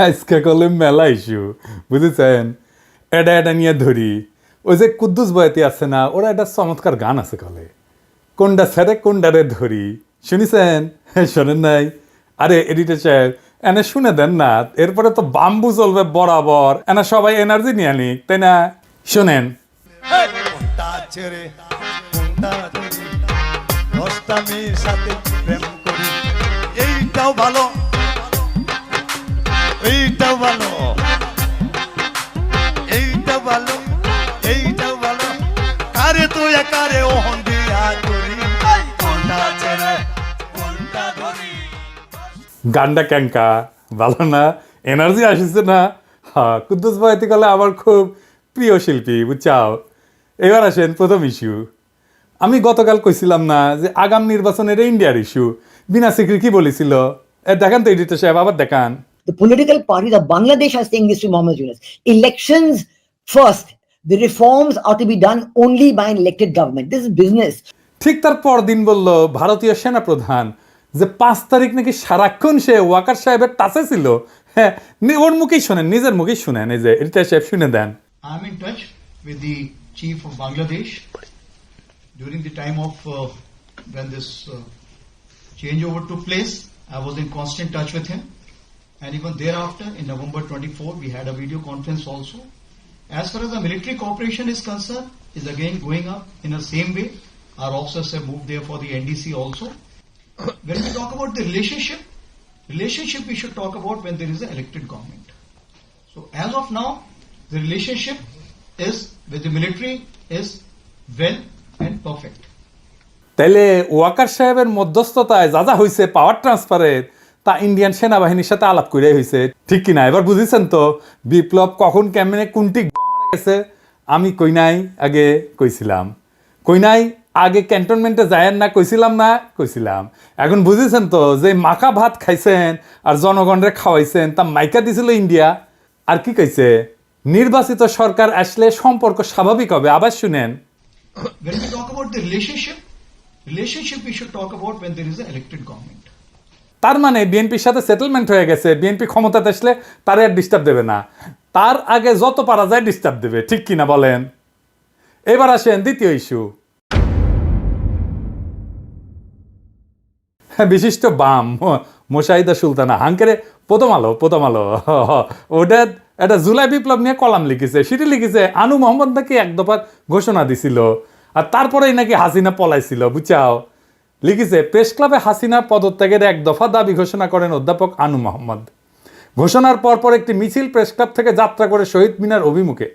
আজকে করলে মেলা ইস্যু বুঝেছেন। এটা এটা নিয়ে ধরি, ওই যে কুদ্দুস বয়াতি আছে না, ওরা একটা চমৎকার গান আছে কলে, কোনটা ছেড়ে কোনটারে ধরি, শুনিছেন? শোনেন নাই? আরে এডিটর সাহেব এনে শুনে দেন না, এরপরে তো বাম্বু চলবে বরাবর, এনা সবাই এনার্জি নিয়ে নিক, তাই না? শোনেন। কোনটা ছেড়ে কোনটা ধরি, 10টা মেয়ের সাথে প্রেম করি, এইটাও ভালো এইটাও ভালো এইটাও ভালো এইটাও ভালো, কারে তুই কারে ওহন দিয়া করি, কোনটা ছেড়ে কোনটা ধরি। গানটা ক্যাঙ্কা ভালো না? এনার্জি আসিছে না? হ্যাঁ, কুদ্দুস বয়াতি কলে আমার খুব প্রিয় শিল্পী, বুঝছাও। এবার আসেন প্রথম ইস্যু। আমি গতকাল কইছিলাম না যে আগাম নির্বাচনের ইন্ডিয়ার ইস্যু, বিনা সিকরি কি বলেছিল? দেখান তো এডিটর সাহেব, আবার দেখান। The political parties of Bangladesh are saying this to Mohammed Yunus. Elections first. The reforms are to be done only by an elected government. This is business. ঠিক তার পরদিন বলল ভারতীয় সেনাপ্রধান যে 5 তারিখ নাকি সারাক্ষণ সে ওয়াকার সাহেবের টাচে ছিল। হ্যাঁ, ওর মুখেই শোনেন, নিজের মুখেই শুনেন, এই যে এডিটর সাহেব শুনে দেন। I'm in touch with the chief of Bangladesh during the time of when this changeover took place. I was in constant touch with him, and even thereafter, in November 24, we had a video conference also. As far as the military cooperation is concerned, is again going up in the same way. Our officers have moved there for the NDC also. When we talk about the relationship we should talk about when there is an elected government. So as of now, the relationship is with the military is well and perfect. তাইলে ওয়াকার সাহেবের মধ্যস্থতায় যা যা হয়েছে পাওয়ার ট্রান্সফারের, তা Indian সেনাবাহিনীর সাথে আলাপ করে হয়েছে, ঠিক কিনা? এবার বুঝেছেন তো বিপ্লব কখন কেমনে কোনটি গেছে? আমি কই নাই আগে কইছিলাম, কই নাই আগে ক্যান্টনমেন্টে যায়েন না কইছিলাম না? কইছিলাম। এখন বুঝেছেন তো যে মাখা ভাত খাইছেন আর জনগণরে খাওয়াইছেন, তা মাইকা দিছিল ইন্ডিয়া। আর কি কইছে? নির্বাচিত সরকার আসলে সম্পর্ক স্বাভাবিক হবে। আবার শুনেন। When we talk about the relationship we should talk about when there is an elected government. তার মানে বিএনপির সাথে সেটেলমেন্ট হয়ে গেছে, বিএনপি ক্ষমতাতে আসলে তার আর ডিস্টার্ব দেবে না, তার আগে যত পারা যায় ডিস্টার্ব দেবে, ঠিক কিনা বলেন? এবার আসেন দ্বিতীয় ইস্যু। বিশিষ্ট বাম মোশাহিদা সুলতানা হাঙ্কেরে প্রথম আলো ওটা একটা জুলাই বিপ্লব নিয়ে কলাম লিখেছে, সেটি লিখেছে আনু মোহাম্মদ নাকি এক দফার ঘোষণা দিছিল, আর তারপরেই নাকি হাসিনা পলাইছিল, বুঝাও। লিখেছে প্রেস ক্লাবে হাসিনার পদত্যাগের এক দফা দাবি ঘোষণা করেন অধ্যাপক আনু মোহাম্মদ। ঘোষণার পরপর একটি মিছিল প্রেস ক্লাব থেকে যাত্রা করে শহীদ মিনার অভিমুখে।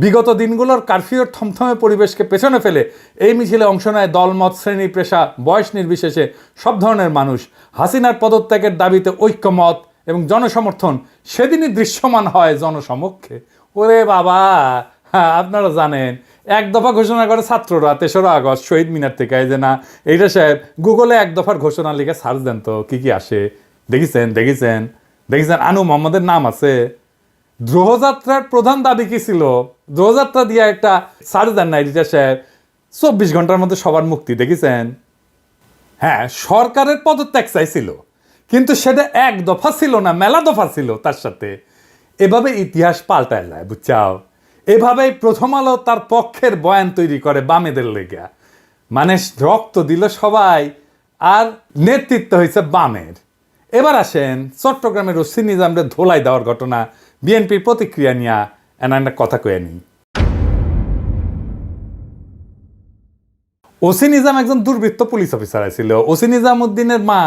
বিগত দিনগুলোর কারফিউর থমথমে পরিবেশকে পেছনে ফেলে এই মিছিলে অংশ নেয় দলমত, শ্রেণী, পেশা, বয়স নির্বিশেষে সব ধরনের মানুষ। হাসিনার পদত্যাগের দাবিতে ঐক্যমত এবং জনসমর্থন সেদিনই দৃশ্যমান হয় জনসমক্ষে। ওরে বাবা, হ্যাঁ আপনারা জানেন এক দফা ঘোষণা করে ছাত্ররা 3রা আগস্ট শহীদ মিনার থেকে। এই যে না এইটা সাহেব গুগলে এক দফার ঘোষণা লিখে সার্চ দেন তো কি কি আসে। দেখেছেন আনু মোহাম্মদের নাম আছে। দ্রোহযাত্রার প্রধান দাবি কি ছিল? দ্রোহযাত্রা দিয়ে একটা সার্চ দেন না এডিটর সাহেব, 24 ঘন্টার মধ্যে সবার মুক্তি। দেখেছেন? হ্যাঁ, সরকারের পদত্যাগ চাইছিল, কিন্তু সেটা এক দফা ছিল না, মেলা দফা ছিল তার সাথে। এভাবে ইতিহাস পাল্টায় যায়, বুঝছাও। এভাবেই প্রথম আলো তার পক্ষের বয়ান তৈরি করে বামেদের লেগা, মানে রক্ত দিল সবাই আর নেতৃত্ব হয়েছে বামের। এবার আসেন চট্টগ্রামের ওসি নিজামরে ধোলাই দেওয়ার ঘটনা, বিএনপির প্রতিক্রিয়া নিয়ে একটা কথা কয়ে নিই। ওসি নিজাম একজন দুর্বৃত্ত পুলিশ অফিসার ছিল। ওসি নিজামউদ্দিনের মা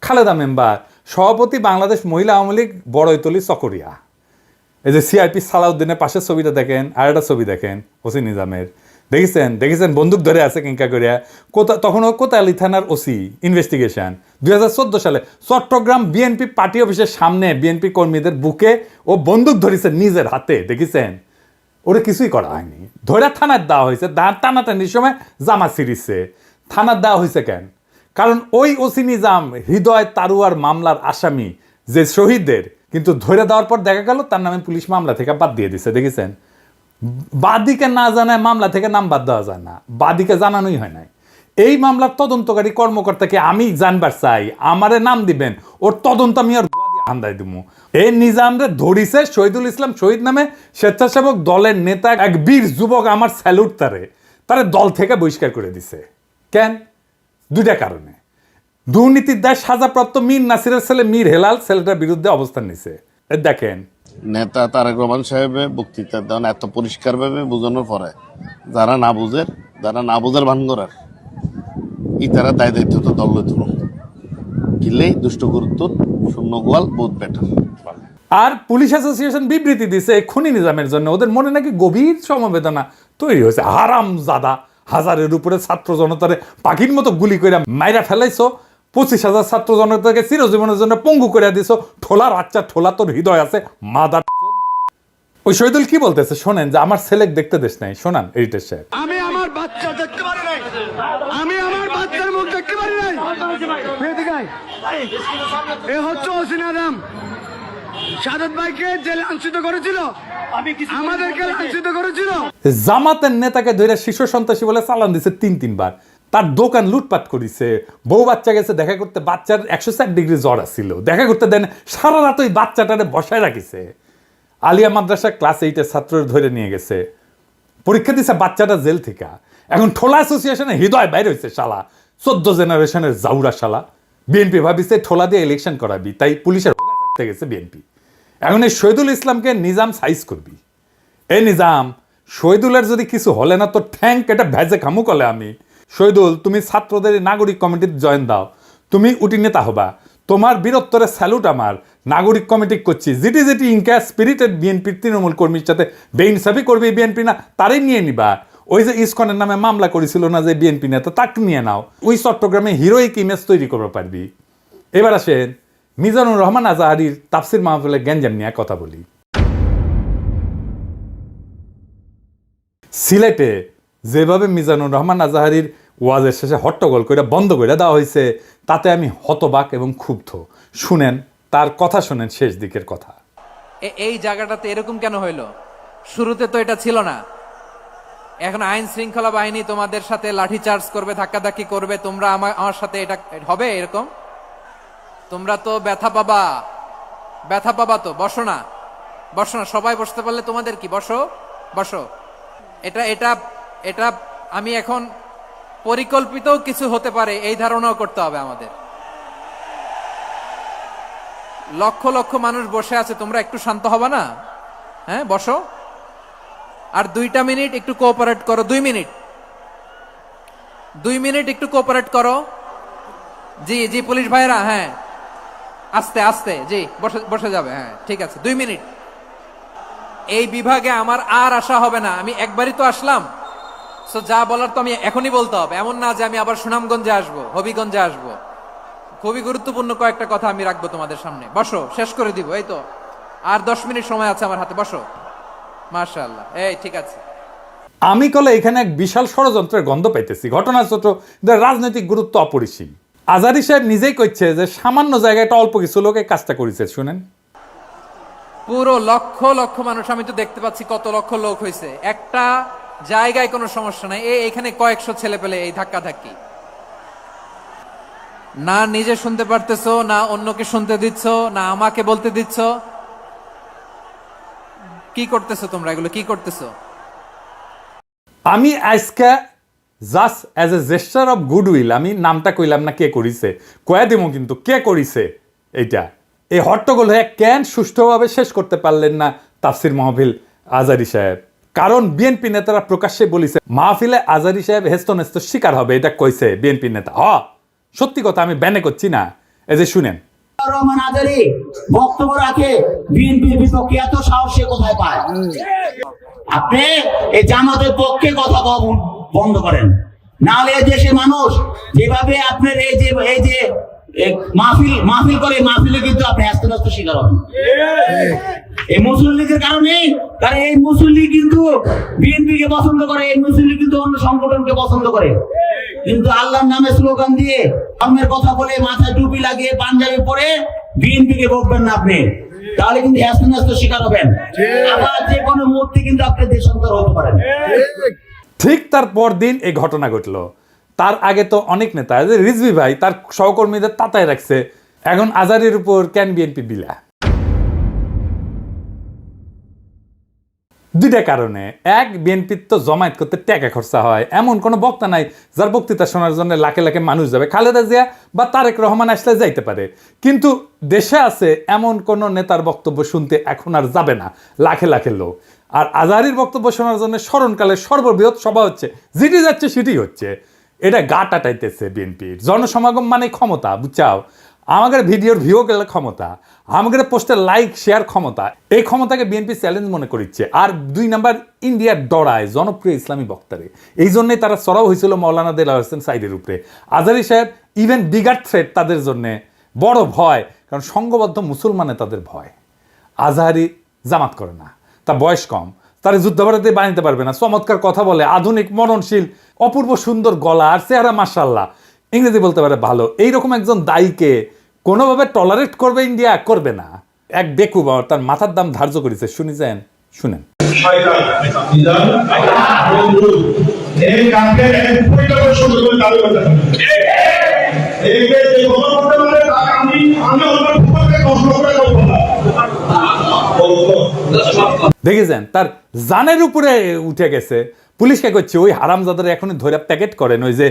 খালেদা মেম্বার, সভাপতি বাংলাদেশ মহিলা আওয়ামী লীগ বড়ইতলি চকরিয়া। এই যে সিআরপি সালাউদ্দিনের পাশের ছবিটা দেখেন, আর একটা ছবি দেখেন ওসি নিজামের। দেখেছেন বন্দুক ধরে আছে কিংকা করিয়া। তখনও কোতোয়ালি থানার ওসি ইনভেস্টিগেশন। 2014 সালে চট্টগ্রাম বিএনপি পার্টি অফিসের সামনে বিএনপি কর্মীদের বুকে ও বন্দুক ধরেছে নিজের হাতে। দেখেছেন? ওরা কিছুই করা হয়নি, ধরে থানার দেওয়া হয়েছে। টানাটানির সময় জামা ছিঁড়িছে। থানার দেওয়া হয়েছে কেন? কারণ ওই ওসি নিজাম হৃদয় তারুয়ার মামলার আসামি যে শহীদদের, কিন্তু ধরে দেওয়ার পর দেখা গেল তার নামে পুলিশ মামলা থেকে বাদ দিয়ে দিছে। দেখেছেন? বাদীকে না জানায় মামলা থেকে নাম বাদ দেওয়া যায় না, বাদীকে জানানোই হয় নাই। এই মামলার তদন্তকারী কর্মকর্তাকে আমি জানবার চাই, আমারে নাম দিবেন, ওর তদন্ত আমি আর আন্দাই দিমু। এই নিজামরে ধরিছে শহীদুল ইসলাম শহীদ নামে স্বেচ্ছাসেবক দলের নেতা এক বীর যুবক, আমার স্যালুট তারে দল থেকে বহিষ্কার করে দিছে। কেন? দুইটা কারণে। দুর্নীতির দায় সাজাপ্রাপ্ত মীর নাসিরের ছেলে মীর হেলাল ছেলেটার বিরুদ্ধে অবস্থান নিছে। দেখেন নেতা তারেক রহমান সাহেবের বক্তৃতা দেন এত পরিষ্কারভাবে বোঝানোর পরে যারা না বুঝার ভান করার তারা দায় দায়িত্ব তো দল লইত কিলেই দুষ্ট গুরুত্ব শূন্য গোয়াল বোধ বেটার। আর পুলিশ অ্যাসোসিয়েশন বিবৃতি দিছে খুনি নিজামের জন্য ওদের মনে নাকি গভীর সমবেদনা তৈরি হয়েছে। হারাম জাদা, হাজারের উপরে ছাত্র জনতারে পাখির মতো গুলি করে মাইরা ফেলাইছো, 25,000 ছাত্র জনতাকে চিরজীবনের জন্য পঙ্গু করে দিছো। ঠোলার আচ্ছা ঠোলা তোর হৃদয় আছে মাদার। ওই শহীদুল কি বলতেছে শোনেন, যে আমার ছেলে দেখতে দেশ নাই। শোনান এডিটর সাহেব। আমি আমার বাচ্চা দেখতে পারি নাই, আমি আমার বাচ্চার মুখ দেখতে পারি নাই। এ হচ্ছে হোসেন আদম, সাদত ভাইকে যে লাঞ্ছিত করেছিল, আমাদেরকে লাঞ্ছিত করেছিল। জামাতের নেতাকে ধরে শিশু সন্ত্রাসী বলে চালান দিছে 3-3 বার। তার দোকান লুটপাট করেছে, বউ বাচ্চা গেছে দেখা করতে, বাচ্চার 104 ডিগ্রি জ্বর আসছিল, দেখা করতে দেন, সারা রাত ওই বাচ্চাটারে বসায় রাখিছে। আলিয়া মাদ্রাসা ক্লাস 8-এর ছাত্রের ধরে নিয়ে গেছে, পরীক্ষা দিছে বাচ্চাটা জেল থেকে। এখন ঠোলা অ্যাসোসিয়েশনে হৃদয় বাইরে হয়েছে শালা, 14 জেনারেশনের জাউরা শালা। বিএনপি ভাবিছে ঠোলা দিয়ে ইলেকশন করাবি, তাই পুলিশের গেছে বিএনপি। এখন এই শহীদুল ইসলামকে নিজাম সাইজ করবি। এই নিজাম, শহীদুলের যদি কিছু হলে না তো ঠ্যাঙ্ক এটা ভেজে খামু কলে আমি। শহীদুল, তুমি ছাত্রদের নাগরিক কমিটির জয়েন দাও, তুমি উটি নেতা হবা। তোমার বীরত্বরে স্যালুট আমার। নাগরিক কমিটি করছি, যেটি ইনকা স্পিরিটেড বিএনপির তৃণমূল কর্মীর সাথে বেইনসাফি করবে বিএনপি না তারই নিয়ে নিবা। ওই যে ইসকনের নামে মামলা করেছিল না যে বিএনপি নেতা, তাকে নিয়ে নাও। ওই চট্টগ্রামে হিরোইক ইমেজ তৈরি করতে পারবি। এবার আসেন মিজানুর রহমান আজাহারির তাফসির মাহফিলে গ্যাঞ্জাম নিয়ে কথা বলি। সিলেটে যেভাবে মিজানুর রহমান আজাহারির ওয়াজের শেষে হট্টগোল করে বন্ধ করে দেওয়া হয়েছে, তাতে আমি হতবাক এবং ক্ষুব্ধ। শুনেন তার কথা, শুনেন শেষ দিকের কথা। এই জায়গাটাতে এরকম কেন হইলো? শুরুতে তো এটা ছিল না। এখন আইন শৃঙ্খলা বাহিনী তোমাদের সাথে লাঠিচার্জ করবে, ধাক্কাধাক্কি করবে, তোমরা আমার সাথে এটা হবে এরকম? তোমরা তো ব্যথা পাবা তো। বসো না, সবাই বসতে পারলে তোমাদের কি? বসো। এটা আমি এখন পরিকল্পিত কিছু হতে পারে এই ধারণাও করতে হবে আমাদের। লক্ষ লক্ষ মানুষ বসে আছে, তোমরা একটু শান্ত হবে না? হ্যাঁ, বসো। আর 2 মিনিট একটু কোঅপারেট করো। 2 মিনিট একটু কোঅপারেট করো। জি পুলিশ ভাইরা, হ্যাঁ আস্তে জি বসে যাবে। হ্যাঁ ঠিক আছে, 2 মিনিট। এই বিভাগে আমার আর আসা হবে না, আমি একবারই তো আসলাম। সো যা বলার তো আমি এখনই বলতে হবে, এমন না যে আমি আবার সুনামগঞ্জে আসবো, হবিগঞ্জে আসবো। খুবই গুরুত্বপূর্ণ কয়েকটা কথা আমি রাখবো তোমাদের সামনে। বসো, শেষ করে দিব। এই তো আর 10 মিনিট সময় আছে আমার হাতে। বসো। মাশাআল্লাহ, এই ঠিক আছে। আমি কলে এখানে এক বিশাল ষড়যন্ত্রের গন্ধ পাইতেছি। ঘটনা ছোট, রাজনৈতিক গুরুত্ব অপরিসীম। আজারি সাহেব নিজেই কইছে যে সামান্য জায়গায় একটা অল্প কিছু লোক এই কাজটা করেছে। শুনেন, পুরো লক্ষ লক্ষ মানুষ, আমি তো দেখতে পাচ্ছি কত লক্ষ লোক হয়েছে। একটা জায়গায় কোনো সমস্যা নাই, এখানে কয়েকশো ছেলে পেলে এই ধাক্কাধাক্কি। না নিজে শুনতে পারতেছো, না অন্যকে শুনতে দিচ্ছ, না আমাকে বলতে দিচ্ছ। কি করতেছো তোমরা? এগুলো কি করতেছো? আমি আজকে just as a gesture of goodwill, আমি নামটা কইলাম না কে করিছে, কয়া দিব কিন্তু কে করিছে এইটা। এই হট্টগোল হয়ে কেন সুষ্ঠুভাবে শেষ করতে পারলেন না তাফসির মাহফিল আজারি সাহেব? কারণ বিএনপি নেতারা প্রকাশ্যে বলিছে মাহফিলে আজারি সাহেব হেস্তনেস্ত শিকার হবে, এটা কইছে বিএনপি নেতা। সত্যি কথা, আমি ব্যানে করছি না। এই যে শুনেন, রহমান আজারি বক্তব্য রাখে বিএনপির বিপক্ষে, এত সাহস সে কোথায় পায়? আপনি এই জামাতের পক্ষে কথা বন্ধ করেন, নাহলে দেশের মানুষ যেভাবে আপনার এই যে মাহফিল করে, মাহফিলে কিন্তু আপনি হ্যাস্ত শিকার হবেন। এই মুসলিম লীগের কারণে, কারণ এই মুসলিম লীগ কিন্তু বিএনপি কে পছন্দ করে, এই মুসলিম লীগ কিন্তু অন্য সংগঠনকে পছন্দ করে। কিন্তু আল্লাহর নামে স্লোগান দিয়ে, ধর্মের কথা বলে, মাথায় টুপি লাগিয়ে, পাঞ্জাবি পরে বিএনপি কে বকবেন না আপনি, তাহলে কিন্তু হ্যাস্ত শিকার হবেন। আবার যে কোনো মুহূর্তে কিন্তু আপনি দেশান্তর হতে পারেন। ঠিক তার পর দিন এই ঘটনা ঘটলো। তার আগে তো অনেক নেতা, রিজভী ভাই তার সহকর্মীদের তাতায় রাখছে, এখন আজারির উপর কেন বিএনপি বিলা? দুইটা কারণে। এক, বিএনপির তো জমায়েত করতে টাকা খরচা হয়, এমন কোনো বক্তা নাই যার বক্তৃতা শোনার জন্য লাখে লাখে মানুষ যাবে। খালেদা জিয়া বা তারেক রহমান আসলে যাইতে পারে, কিন্তু দেশে আছে এমন কোন নেতার বক্তব্য শুনতে এখন আর যাবে না লাখে লাখে লোক। আর আজহারীর বক্তব্য শোনার জন্য স্মরণকালের সর্ববৃহৎ সভা হচ্ছে, যেটি যাচ্ছে সেটি হচ্ছে। এটা গা টাটাইতেছে বিএনপির। জনসমাগম মানে ক্ষমতা, বুঝছাও? আমাদের ভিডিওর ভিউ গেলে ক্ষমতা, আমাদের পোস্টের লাইক শেয়ার ক্ষমতা, এই ক্ষমতাকে বিএনপি চ্যালেঞ্জ মনে করিচ্ছে। আর 2 নাম্বার, ইন্ডিয়ার ডরায় জনপ্রিয় ইসলামী বক্তারে, এই জন্যই তারা চড়াও হয়েছিল মৌলানা দেলাওয়ার হোসেন সাইদের উপরে। আজহারী সাহেব ইভেন বিগার থ্রেট তাদের জন্য, বড় ভয়, কারণ সংঘবদ্ধ মুসলমানে তাদের ভয়। আজহারী জামাত করে না, তার বয়স কম, তারা যুদ্ধাপরাধী বানাইতে পারবে না, চমৎকার কথা বলে, আধুনিক মননশীল, অপূর্ব সুন্দর গলা আর চেহারা মাশাআল্লাহ, ইংরেজি বলতে পারে ভালো। এইরকম একজন দায়ীকে কোনোভাবে টলারেট করবে ইন্ডিয়া? করবে না। এক বেকুব তার মাথার দাম ধার্য করেছে, শুনেছেন? শুনেন। দেখেছেন তার জানের উপরে উঠে গেছে। পুলিশকে করছে ওই হারামজাদার এখনই ধরে প্যাকেট করেন, ওই যে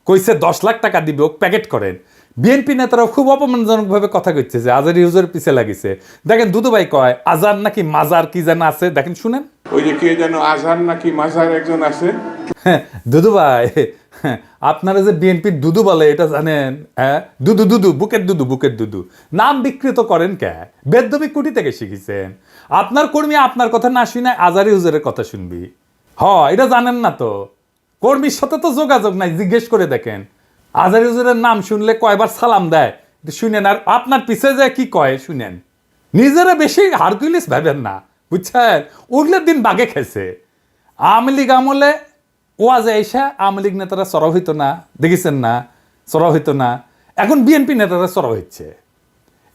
কইছে 10 লাখ টাকা দিবে ও প্যাকেট করেন। বিএনপি নেতারাও খুব অপমানজনক ভাবে কথা কইছে যে আজহারী হুজুরের পিছে লাগিছে। দেখেন দুদু ভাই কয় আজার নাকি মাজার কি যেন আছে, দেখেন শুনেন। ওই যে কে যেন আজহার নাকি মাজার একজন আছে। দুদু ভাই, আপনারা যে বিএনপির দুদু বলে এটা জানেন? হ্যাঁ, দুদু দুদু, বুকের দুদু, বুকের দুদু নাম বিকৃত করেন কে? বেদবি কুটি থেকে শিখেছেন। আপনার কর্মী আপনার কথা না শুনে আজহারী হুজুরের কথা শুনবি? এটা জানেন না তো? কর্মীর সাথে তো যোগাযোগ নাই, জিজ্ঞেস করে দেখেন। আজহারী হুজুরের নাম শুনলে কয়বার সালাম দেয় শুনেন, আর আপনার পিছে যে কি কয় শুনেন। নিজেরা বেশি হারকুলিস ভাবেন না, বুঝছেন? উঠলে দিন বাগে খেয়েছে। আওয়ামী লীগ আমলে ওয়াজে এসে আওয়ামী লীগ নেতারা চড়াও হইতো না, দেখেছেন না? চড়াও হইতো না। এখন বিএনপি নেতারা চড়াও হচ্ছে।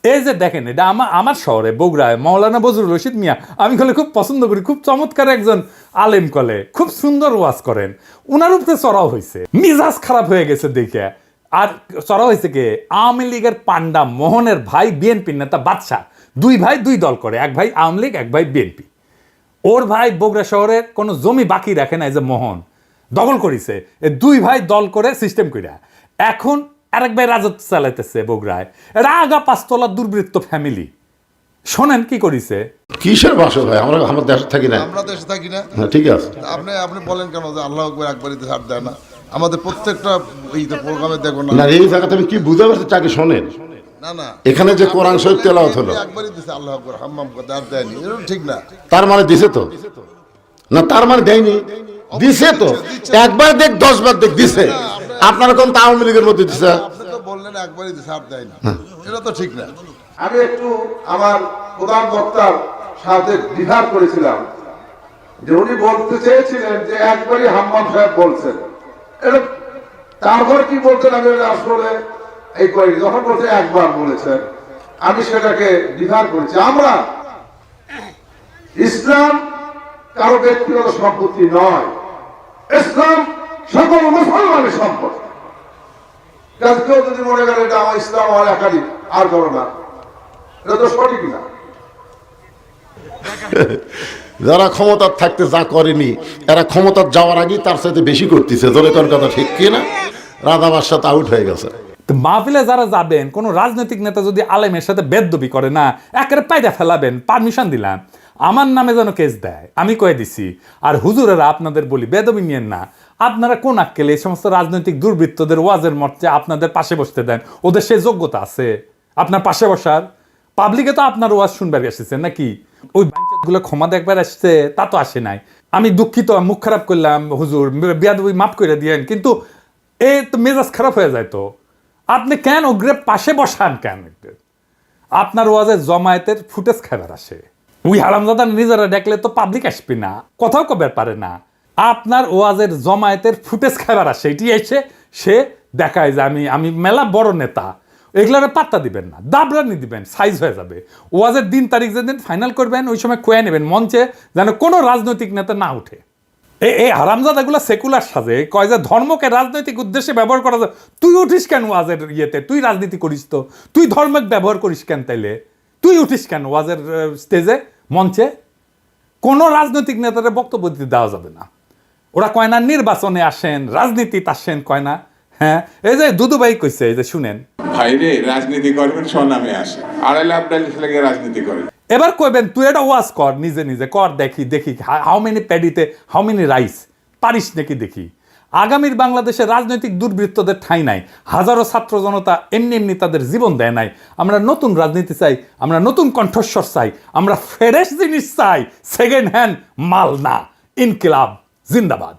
এই যে দেখেন, এটা আমার শহরে বগুড়ায় মৌলানা বজরুল রশিদ মিয়া, আমি কলে খুব পছন্দ করি, খুব চমৎকার একজন আলেম, কলে খুব সুন্দর ওয়াজ করেন। ওনার উপরে চড়াও হয়েছে, মিজাজ খারাপ হয়ে গেছে দেখে। আর চড়াও হয়েছে কে? আওয়ামী লীগের পান্ডা মোহনের ভাই বিএনপির নেতা বাদশাহ। 2 ভাই 2 দল করে, এক ভাই আওয়ামী লীগ, এক ভাই বিএনপি। ওর ভাই বগুড়া শহরের কোনো জমি বাকি রাখে না, এই যে মোহন দখল করেছে। 2 ভাই দল করে সিস্টেম কইরা এখন আরেক ভাই রাজত্ব চালাইতেছে বগুড়ায়। রাগা 5 তলার দুর্বৃত্ত ফ্যামিলি। শোনেন কি করিছে। কিসের ভাষা ভাই? আমরা আমার দেশে থাকি না। আমরা দেশে থাকি না। হ্যাঁ, ঠিক আছে। আপনি বলেন কেন যে আল্লাহু আকবার একবারই ছাড় দেয় না? আমাদের প্রত্যেকটা এই প্রোগ্রামে দেখো না, না এই জায়গাতে আমি কি বুঝতে পারছি তাকে শোনেন। না এখানে যে কোরআন শরীফ তেলাওয়াত হলো, একবারই দিছে আল্লাহু আকবার, হাম্মাম করতে আর দেয়নি, এটা ঠিক না। তার মানে দিছে তো? না তার মানে দেয়নি, দিছে তো। একবার দেখ 10 বার দেখ দিছে। আপনারা কোন আওয়ামী লীগের মধ্যে দিছে? আপনি তো বললেন একবারই দিছে আর দেয়নি, এটা তো ঠিক না। আমি একটু আমার প্রধান বক্তার সাথে দ্বিধার করেছিলাম যে উনি বলতে চেয়েছিলেন যে একবারই হাম্মাম সাহেব বলছেন, এটা তারপর কি বলছেন আমি আসলে এই করি, যখন বলছে একবার বলেছেন আমি সেটাকে দ্বিধার করেছি। আমরা ইসলাম কারো ব্যক্তিগত সম্পত্তি নয়, ইসলাম সকল মুসলমানের সম্পদ। কেউ যদি মনে করে এটা আমার ইসলাম আমার একাধিক আর করো না, এটা তো সঠিক না। যারা ক্ষমতার থাকতে যা করেনি, এরা ক্ষমতার যাওয়ার আগেই তার সাথে বেশি করতেছে। জোরে কোন কথা ঠিক কি না? রাধাবার সাথে আউট হয়ে গেছে। মাহফিলে যারা যাবেন, কোন রাজনৈতিক নেতা যদি আলেমের সাথে বেদবি করে না, একেবারে পায়দা ফেলাবেন, পারমিশন দিলাম, আমার নামে যেন কেস দেয়, আমি কয়ে দিছি। আর হুজুরেরা আপনাদের বলি বেদবি নিয়েন না। আপনারা কোন আক্কেলে এই সমস্ত রাজনৈতিক দুর্বৃত্তদের ওয়াজের মঞ্চে আপনাদের পাশে বসতে দেন? ওদের সেই যোগ্যতা আছে আপনার পাশে বসার? পাবলিকে তো আপনার ওয়াজ শুনবার এসেছেন নাকি? ওই গুলো ক্ষমা দেখবার আসছে, তা তো আসে নাই। আমি দুঃখিত, মুখ খারাপ করলাম, হুজুর বেয়াদবি মাফ করে দিয়েন, কিন্তু এ তো মেজাজ খারাপ হয়ে যায়। তো আপনি কেন ওগ্রে পাশে বসান কেন? আপনার ওয়াজের জমায়েতের ফুটেজ খাবার আসে, ওই হারামজাদা নিজেরা দেখলে তো পাবলিক আসবে না, কথাও কবার পারে না। আপনার ওয়াজের জমায়েতের ফুটেজ খাবার আসে, এটি এসে সে দেখায় যে আমি মেলা বড় নেতা। এগুলোর পাত্তা দিবেন না, দাবরানি দিবেন, সাইজ হয়ে যাবে। ওয়াজের দিন তারিখ যেদিন ফাইনাল করবেন ওই সময় খোয়া নেবেন মঞ্চে, যেন কোনো রাজনৈতিক নেতা না উঠে। এই হারামজাদাগুলো সেকুলার সাজে কয় যে ধর্মকে রাজনৈতিক উদ্দেশ্যে ব্যবহার করা যায়। তুই উঠিস কেন ওয়াজের ইয়েতে? তুই রাজনীতি করিস তো, তুই ধর্মকে ব্যবহার করিস কেন তাইলে? তুই উঠিস কেন ওয়াজের স্টেজে, মঞ্চে? কোনো রাজনৈতিক নেতাদের বক্তব্য দিতে দেওয়া যাবে না। ওরা কয় না নির্বাচনে আসেন, রাজনীতিতে আসেন, কয় না। হ্যাঁ, এই যে দুদুভাই কইছে, এই যে শুনেন, ভাইরে রাজনীতি করবেন স্বনামে আসে, আড়াইলে আপনার ছেলেকে রাজনীতি করেন। এবার কইবেন তুই এটা ওয়াজ কর, নিজে নিজে কর, দেখি দেখি হাউ মেনি প্যাডিতে হাউ মেনি রাইস, পারিস নাকি দেখি। আগামীর বাংলাদেশে রাজনৈতিক দুর্বৃত্তদের ঠাঁই নাই। হাজারো ছাত্র জনতা এমনি এমনি তাদের জীবন দেয় নাই। আমরা নতুন রাজনীতি চাই, আমরা নতুন কণ্ঠস্বর চাই, আমরা ফ্রেশ জিনিস চাই, সেকেন্ড হ্যান্ড মাল না। ইনকিলাব জিন্দাবাদ।